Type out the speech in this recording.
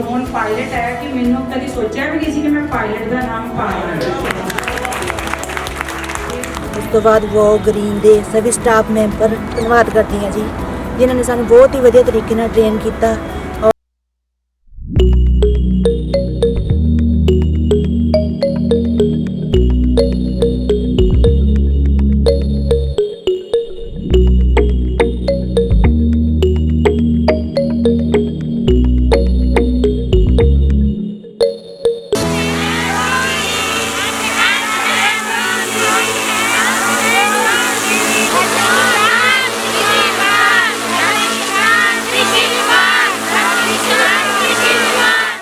Drone pilot ਹੈ ਕਿ ਮੈਨੂੰ ਕਦੀ ਸੋਚਿਆ ਵੀ ਨਹੀਂ ਸੀ ਕਿ ਮੈਂ ਪਾਇਲਟ ਦਾ ਨਾਮ ਪਾਵਾਂਗੀ। ਉਸ ਤੋਂ ਬਾਅਦ वो ग्रीन ਦੇ सभी स्टाफ मैंबर धन्यवाद करती हैं जी, जिन्होंने सानू बहुत ही वधिया तरीके नाल ट्रेन किया।